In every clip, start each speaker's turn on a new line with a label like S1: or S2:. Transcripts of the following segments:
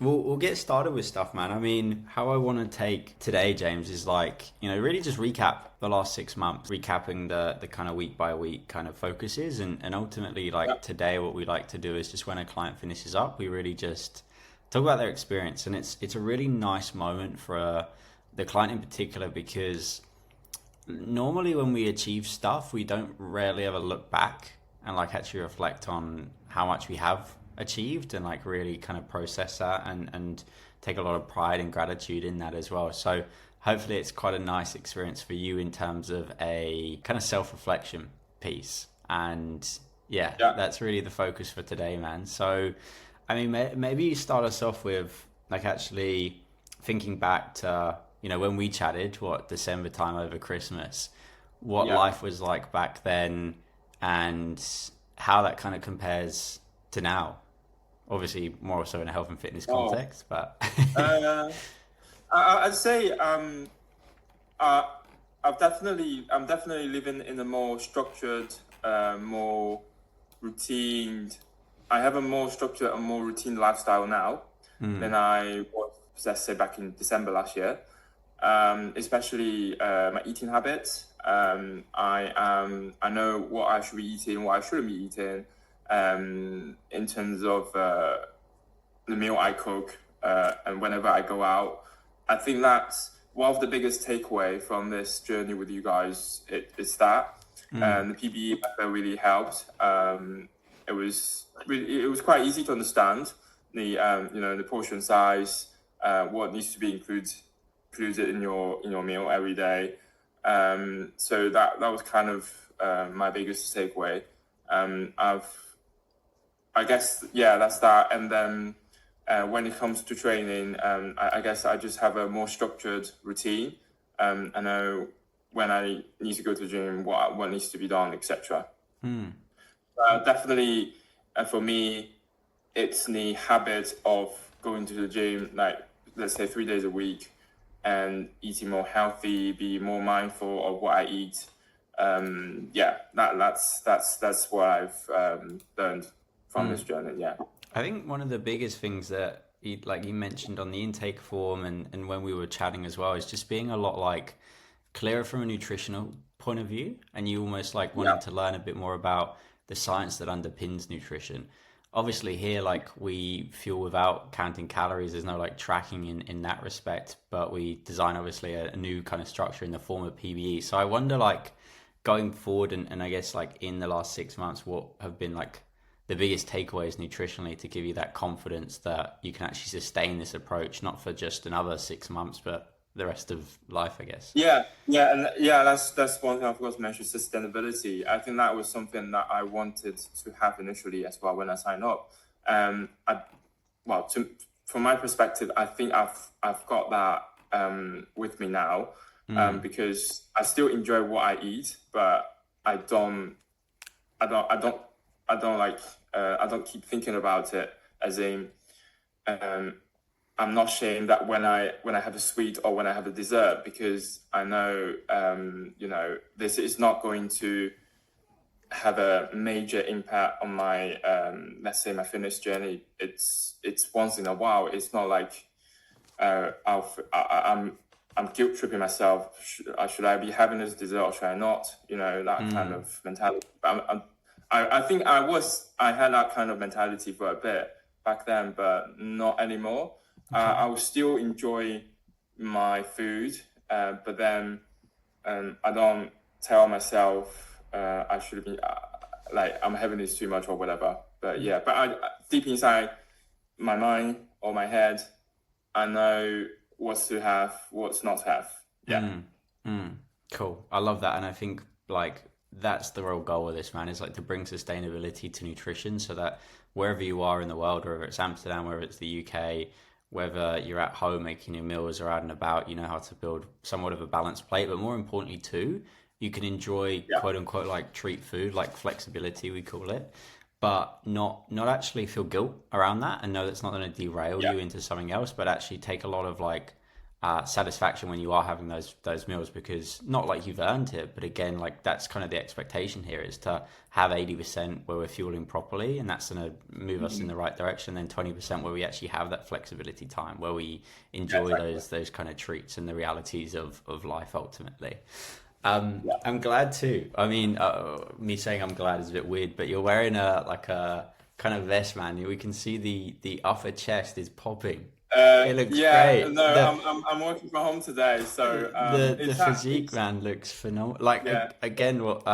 S1: We'll get started with stuff, man. I mean, how I want to take today, James, is like, really just recap the last 6 months, recapping the kind of week by week kind of focuses. And ultimately,
S2: Yeah.
S1: like today, what we like to do is just when a client finishes up, we really just talk about their experience. And it's a really nice moment for the client in particular because normally when we achieve stuff, we don't rarely ever look back and like actually reflect on how much we have achieved and like really kind of process that and take a lot of pride and gratitude in that as well. So hopefully it's quite a nice experience for you in terms of a kind of self-reflection piece. And yeah,
S2: Yeah.
S1: that's really the focus for today, man. So I mean, maybe you start us off with like actually thinking back to, when we chatted, what, December time over Christmas, what
S2: Yeah.
S1: life was like back then and how that kind of compares to now. Obviously, more so in a health and fitness
S2: Oh,
S1: context, but
S2: uh, I'd say uh, I'm definitely living in a more structured, more routine. I have a more structured and more routine lifestyle now than I was, let's say, back in December last year. Especially my eating habits. I know what I should be eating, what I shouldn't be eating, in terms of the meal I cook, and whenever I go out. I think that's one of the biggest takeaway from this journey with you guys. It's that, and the PBE method really helped. It was quite easy to understand the portion size, what needs to be included in your meal every day. So that was kind of my biggest takeaway. I've I guess, yeah, that's that. And then when it comes to training, I guess I just have a more structured routine. I know when I need to go to the gym, what needs to be done, etc. Definitely, for me, it's the habit of going to the gym, like let's say 3 days a week, and eating more healthy, be more mindful of what I eat. Yeah, that's what I've learned from this journey. Yeah.
S1: I think one of the biggest things that like you mentioned on the intake form and when we were chatting as well is just being a lot like clearer from a nutritional point of view and you almost like wanting
S2: Yeah.
S1: to learn a bit more about the science that underpins nutrition. Obviously here like we fuel without counting calories, there's no like tracking in that respect, but we design obviously a new kind of structure in the form of PBE. So I wonder like going forward and I guess like in the last 6 months, what have been like the biggest takeaways nutritionally to give you that confidence that you can actually sustain this approach, not for just another 6 months, but the rest of life, I guess.
S2: Yeah, that's one thing I forgot to mention, sustainability. I think that was something that I wanted to have initially as well when I signed up. I well, from my perspective, I think I've got that with me now, because I still enjoy what I eat, but I don't I don't I don't I don't like I don't keep thinking about it as in, um, I'm not ashamed that when I have a sweet or when I have a dessert, because I know, this is not going to have a major impact on my, let's say, my fitness journey. It's once in a while. It's not like, I'm guilt tripping myself. Should I be having this dessert or should I not? That kind of mentality. I think I had that kind of mentality for a bit back then, but not anymore.
S1: Okay.
S2: I will still enjoy my food, but then, I don't tell myself I should be, like I'm having this too much or whatever. But yeah, deep inside my mind or my head, I know what's to have, what's not to have. Yeah.
S1: Cool. I love that. And I think like that's the real goal of this, man, is like to bring sustainability to nutrition so that wherever you are in the world, whether it's Amsterdam, whether it's the UK, whether you're at home making your meals or out and about, you know how to build somewhat of a balanced plate. But more importantly, too, you can enjoy
S2: Yeah.
S1: quote unquote like treat food, like flexibility, we call it, but not actually feel guilt around that and know that's not going to derail
S2: Yeah.
S1: you into something else, but actually take a lot of like satisfaction when you are having those meals, because not like you've earned it, but again, like that's kind of the expectation here, is to have 80% where we're fueling properly, and that's going to move us in the right direction. Then 20% where we actually have that flexibility time, where we
S2: Yeah,
S1: enjoy
S2: exactly.
S1: those kind of treats and the realities of life ultimately.
S2: Yeah.
S1: I'm glad too. I mean, me saying I'm glad is a bit weird, but you're wearing a kind of vest, man. We can see the upper chest is popping. It looks
S2: Yeah,
S1: great.
S2: no, I'm working from home today, so
S1: The physique,
S2: it's
S1: man, looks phenomenal. Like
S2: yeah.
S1: again, what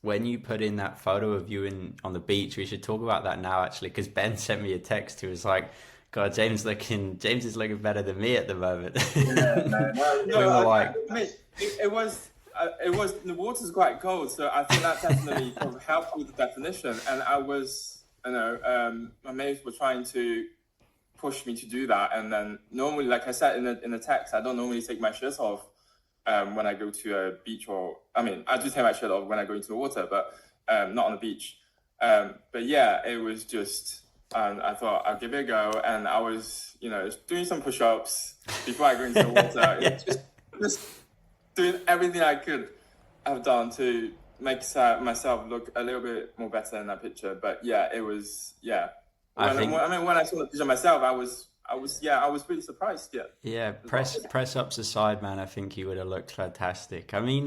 S1: when you put in that photo of you in on the beach, we should talk about that now actually, because Ben sent me a text. He was like, "God, James is looking better than me at the moment."
S2: Yeah, no, no,
S1: We
S2: no.
S1: were like,
S2: I mean, it was the water's quite cold, so I think that definitely sort of helped with the definition. And I was, my mates were trying to push me to do that. And then normally, like I said in the text, I don't normally take my shirt off when I go to a beach, or I mean, I do take my shirt off when I go into the water, but not on the beach. But yeah, it was just, I thought I'll give it a go, and I was, doing some push-ups before I go into the water.
S1: yeah.
S2: Just doing everything I could have done to make myself look a little bit more better in that picture. But yeah, it was, yeah.
S1: I think,
S2: When I saw the picture myself, I was really surprised. Yeah,
S1: yeah,
S2: as well.
S1: press ups aside, man, I think he would have looked fantastic. I mean,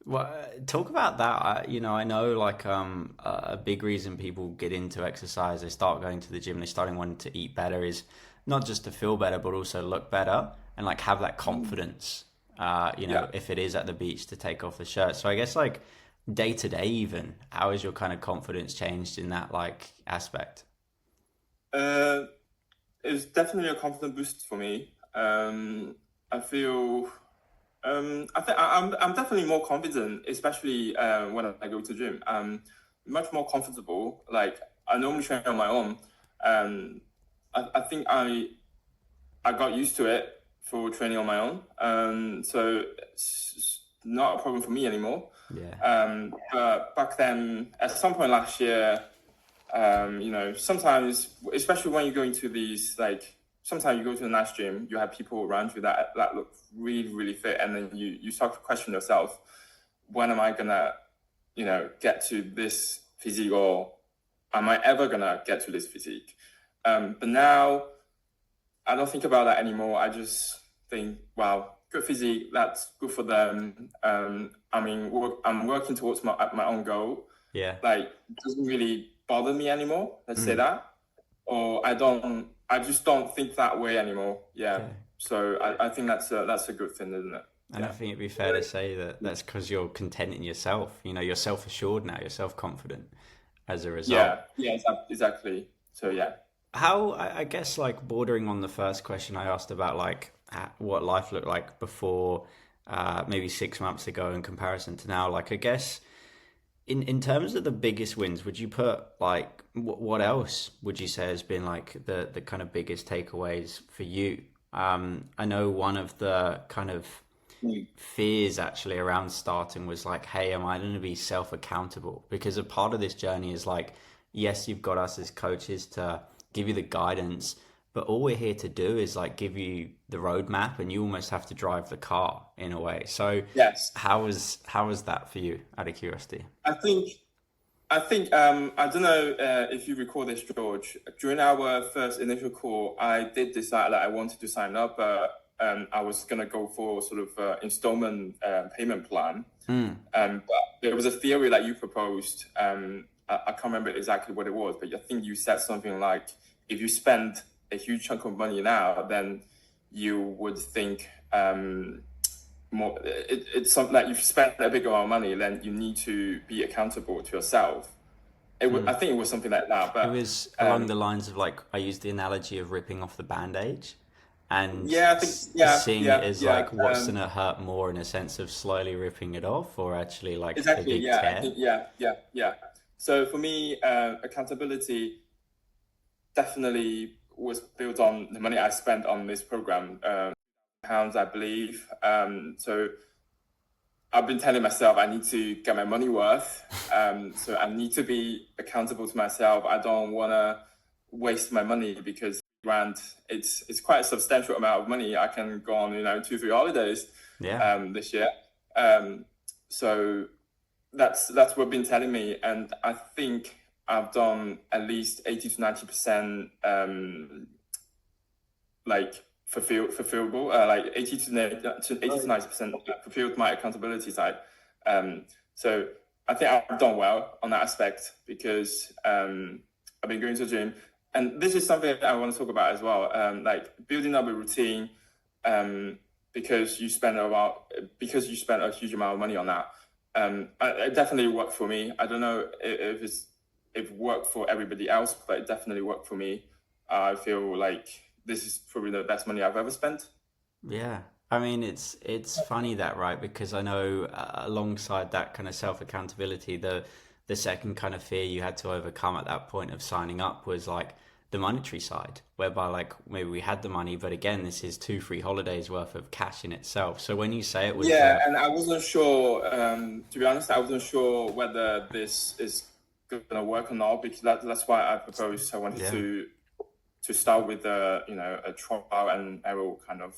S1: well, talk about that. I know like a big reason people get into exercise, they start going to the gym, they starting wanting to eat better, is not just to feel better, but also look better and like have that confidence.
S2: Yeah.
S1: If it is at the beach, to take off the shirt. So I guess like day to day, even, how has your kind of confidence changed in that like aspect?
S2: Uh, it was definitely a confident boost for me. I feel, I'm definitely more confident, especially when I go to gym. I'm much more comfortable. Like I normally train on my own. Um, I think I got used to it for training on my own. So it's not a problem for me anymore.
S1: Yeah.
S2: But back then, at some point last year, sometimes, especially when you go into these, like, sometimes you go to a nice gym, you have people around you that look really, really fit, and then you start to question yourself, when am I gonna, get to this physique, or am I ever gonna get to this physique? But now I don't think about that anymore. I just think, wow, good physique, that's good for them. I mean, I'm working towards my own goal.
S1: Yeah.
S2: Like, it doesn't really bother me anymore. Let's say
S1: Mm.
S2: that, or I just don't think that way anymore. Yeah.
S1: Okay.
S2: So I think that's a good thing, isn't it?
S1: And I
S2: Yeah.
S1: think it'd be fair to say that that's because you're content in yourself. You're self assured now, you're self confident as a result.
S2: Yeah. Yeah. Exactly. So yeah.
S1: How, I guess, like bordering on the first question I asked about, like what life looked like before, maybe 6 months ago in comparison to now, like, I guess, in terms of the biggest wins, would you put like what else would you say has been like the kind of biggest takeaways for you? I know one of the kind of
S2: Mm.
S1: fears actually around starting was like, hey, am I going to be self accountable? Because a part of this journey is like, yes, you've got us as coaches to give you the guidance, but all we're here to do is like give you the roadmap, and you almost have to drive the car in a way. So
S2: Yes.
S1: how was that for you, out of curiosity?
S2: I think I don't know if you recall this, George. During our first initial call, I did decide that I wanted to sign up. I was gonna go for sort of installment payment plan.
S1: Mm,
S2: But there was a theory that you proposed. I can't remember exactly what it was, but I think you said something like, if you spend a huge chunk of money now, then you would think more. It's something like, you've spent a big amount of money, then you need to be accountable to yourself. I
S1: mm.
S2: think it was something like that.
S1: It
S2: But
S1: was along the lines of like, I used the analogy of ripping off the bandage and
S2: yeah, I think
S1: seeing it as
S2: yeah.
S1: like what's gonna hurt more, in a sense of slowly ripping it off, or actually like the
S2: Exactly.
S1: big
S2: Yeah, I
S1: tear.
S2: think yeah. So for me, accountability definitely was built on the money I spent on this program, pounds, I believe. So I've been telling myself I need to get my money worth. So I need to be accountable to myself. I don't want to waste my money because grand, it's quite a substantial amount of money. I can go on, 2, 3 holidays
S1: Yeah.
S2: this year. So that's what been telling me, and I think I've done at least 80 to 90% like fulfillable, like 80 to 90% fulfilled my accountability side. So I think I've done well on that aspect because I've been going to the gym, and this is something I want to talk about as well. Like building up a routine, because you spend a huge amount of money on that. It definitely worked for me. I don't know if it worked for everybody else, but it definitely worked for me. I feel like this is probably the best money I've ever spent.
S1: Yeah. I mean, it's funny that, right? Because I know alongside that kind of self accountability, the second kind of fear you had to overcome at that point of signing up was like the monetary side, whereby like maybe we had the money, but again, this is 2, 3 holidays worth of cash in itself. So when you say it was
S2: Yeah, and I wasn't sure. To be honest, I wasn't sure whether this is gonna work or not, because that's why I proposed. I wanted
S1: yeah.
S2: to start with a trial and error kind of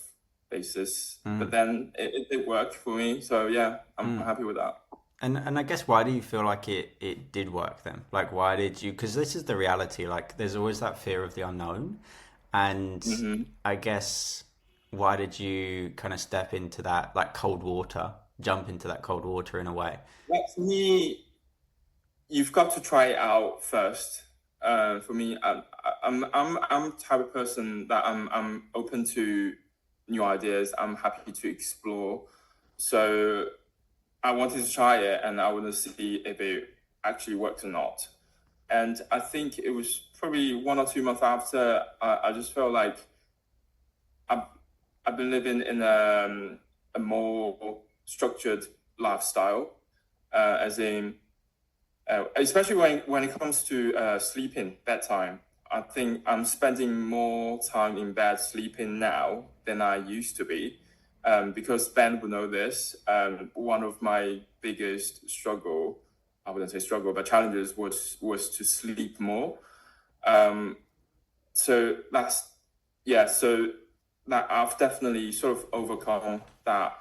S2: basis, but
S1: Mm.
S2: then it worked for me. So yeah, I'm
S1: Mm.
S2: happy with that.
S1: And I guess why do you feel like it did work then? Like why did you? Because this is the reality. Like there's always that fear of the unknown, and
S2: Hmm.
S1: I guess why did you kind of step into that like cold water, jump into that cold water in a way?
S2: Well, for me, you've got to try it out first. For me, I'm the type of person that I'm open to new ideas. I'm happy to explore. So I wanted to try it, and I wanted to see if it actually worked or not. And I think it was probably 1 or 2 months after I just felt like I've, I've been living in a more structured lifestyle, as in, especially when it comes to sleeping, bedtime. I think I'm spending more time in bed sleeping now than I used to be. Because Ben will know this. One of my biggest struggle, I wouldn't say struggle, but challenges was to sleep more. Um, so that's yeah. So that I've definitely sort of overcome that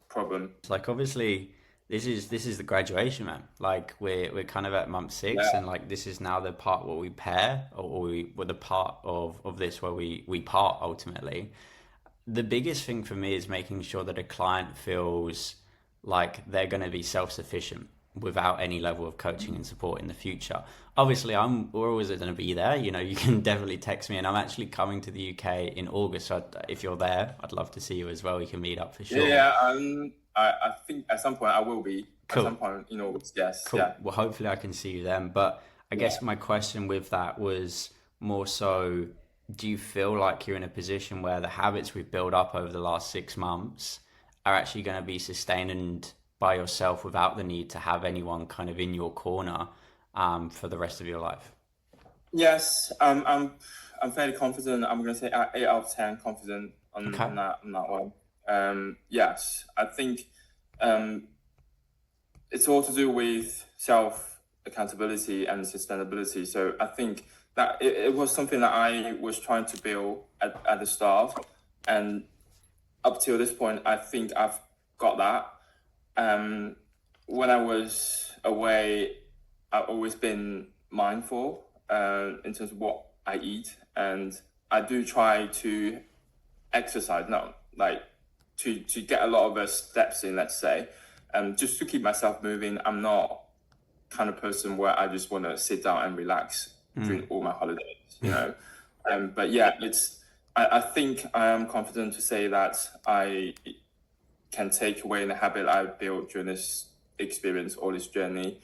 S2: problem.
S1: It's like obviously this is the graduation, man. Like we're kind of at month 6,
S2: Yeah.
S1: and like this is now the part where we pair, or we're the part of this where we part ultimately. The biggest thing for me is making sure that a client feels like they're going to be self-sufficient without any level of coaching and support in the future. Obviously, we're always going to be there. You know, you can definitely text me, and I'm actually coming to the UK in August. So if you're there, I'd love to see you as well. We can meet up for
S2: Yeah,
S1: sure.
S2: yeah. I think at some point I will be. At
S1: Cool.
S2: some point, yes,
S1: Cool.
S2: yeah.
S1: Well, hopefully I can see you then. But I
S2: Yeah.
S1: guess my question with that was more so, do you feel like you're in a position where the habits we've built up over the last 6 months are actually going to be sustained by yourself without the need to have anyone kind of in your corner for the rest of your life?
S2: Yes, I'm fairly confident. I'm gonna say 8 out of 10 confident
S1: Okay.
S2: on that one. Yes, I think um, it's all to do with self accountability and sustainability. So I think that it was something that I was trying to build at the start, and up till this point, I think I've got that. Um, when I was away, I've always been mindful in terms of what I eat, and I do try to exercise. No, like to get a lot of steps in, let's say, just to keep myself moving. I'm not kind of person where I just want to sit down and relax during
S1: Mm.
S2: all my holidays. But yeah, I think I am confident to say that I can take away the habit I built during this experience or this journey,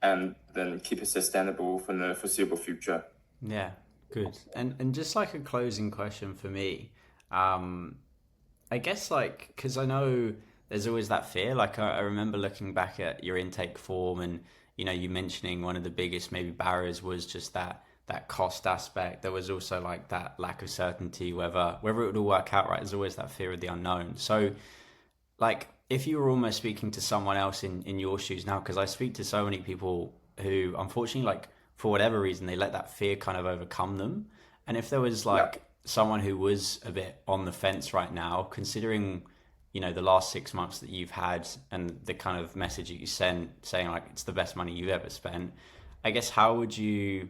S2: and then keep it sustainable for the foreseeable future.
S1: Yeah, good. And just like a closing question for me, um, I guess like because I know there's always that fear. Like I remember looking back at your intake form, and you mentioning one of the biggest maybe barriers was just that cost aspect. There was also like that lack of certainty whether it would all work out right. There's always that fear of the unknown. So like if you were almost speaking to someone else in your shoes now, because I speak to so many people who unfortunately like for whatever reason they let that fear kind of overcome them. And if there was
S2: Yeah.
S1: like someone who was a bit on the fence right now, considering, the last 6 months that you've had and the kind of message that you sent saying like it's the best money you've ever spent, I guess what would you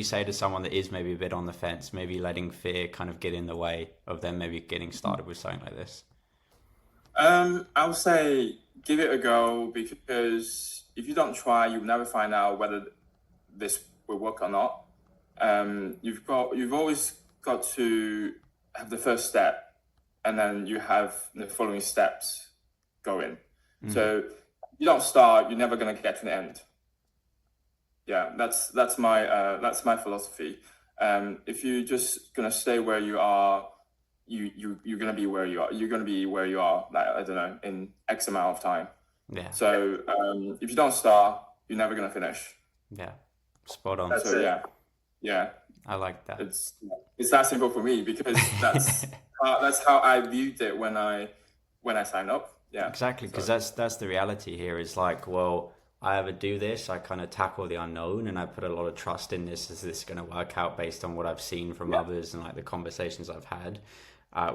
S1: say to someone that is maybe a bit on the fence, maybe letting fear kind of get in the way of them maybe getting started with something like this?
S2: I would say give it a go, because if you don't try, you'll never find out whether this will work or not. You've always got to have the first step, and then you have the following steps going. So you don't start, you're never gonna get to the end. Yeah, that's my philosophy. If you're just gonna stay where you are, you're gonna be where you are. You're gonna be where you are, like, I don't know, in X amount of time.
S1: Yeah.
S2: So if you don't start, you're never gonna finish.
S1: Yeah. Spot on.
S2: So yeah,
S1: I like that.
S2: it's that simple for me, because that's how I viewed it when I signed up. Yeah,
S1: Exactly, because that's the reality here is like, well, I ever do this, I kind of tackle the unknown and I put a lot of trust in this. Is this going to work out based on what I've seen from others and like the conversations I've had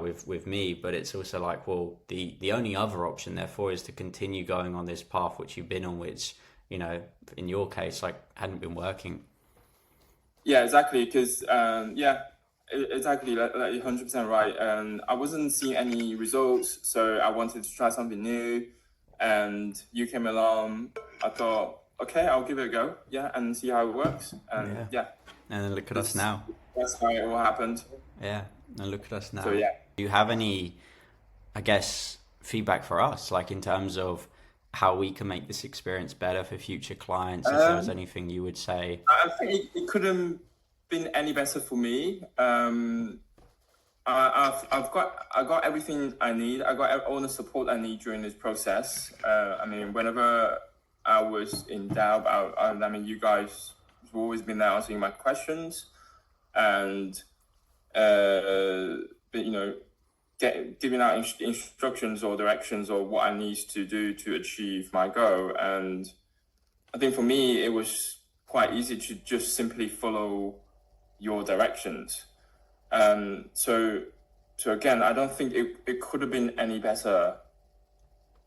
S1: with me? But it's also like, well, the only other option therefore is to continue going on this path which you've been on, which, in your case, like hadn't been working.
S2: Yeah, exactly. Because exactly, like 100% right. I wasn't seeing any results, so I wanted to try something new. And you came along. I thought, okay, I'll give it a go. Yeah, and see how it works. And
S1: And then look at us now.
S2: that's how it all happened.
S1: Yeah, and look at us now.
S2: So yeah.
S1: Do you have any, I guess, feedback for us, like in terms of how we can make this experience better for future clients? If there was anything you would say.
S2: I think it couldn't been any better for me. I got everything I need. I got all the support I need during this process. I mean, whenever I was in doubt, I mean, you guys have always been there answering my questions, and giving out instructions or directions or what I need to do to achieve my goal. And I think for me, it was quite easy to just simply follow your directions. So again, I don't think it could have been any better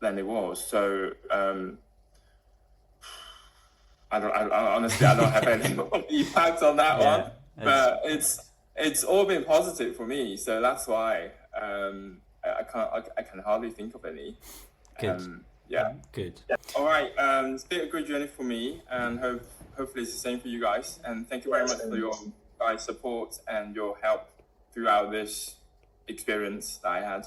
S2: than it was. So I honestly I don't have any more impact on that one, but it's all been positive for me. So that's why I can hardly think of any.
S1: Good.
S2: Yeah.
S1: Good.
S2: All right. It's been a good journey for me, and hopefully it's the same for you guys. And thank you very much for your guys' support and your help throughout this experience that I had.